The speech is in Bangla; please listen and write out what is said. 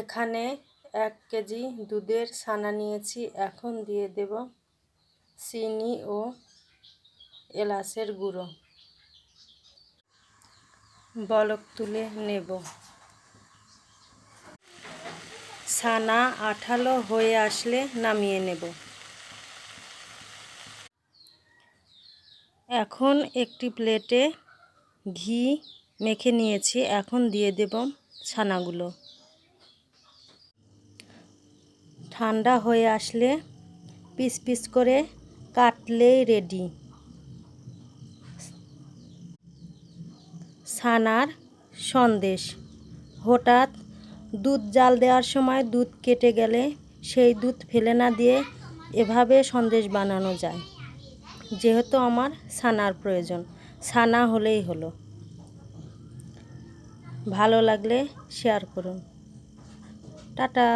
এখানে 1 কেজি দুধের ছানা নিয়েছি। এখন দিয়ে দেব চিনি ও এলাচের গুঁড়ো। বলক তুলে নেব। ছানা আঠালো হয়ে আসলে নামিয়ে নেব। এখন একটি প্লেটে ঘি মেখে নিয়েছি। এখন দিয়ে দেব ছানাগুলো। ঠান্ডা হয়ে আসলে পিস পিস করে কাটলেই রেডি। ছানার সন্দেশ। হঠাৎ দুধ জাল দেওয়ার সময় দুধ কেটে গেলে সেই দুধ ফেলে না দিয়ে এভাবে সন্দেশ বানানো যায়। যেহেতু আমার ছানার প্রয়োজন, ছানা হলেই হলো। ভালো লাগলে শেয়ার করুন। টাটা।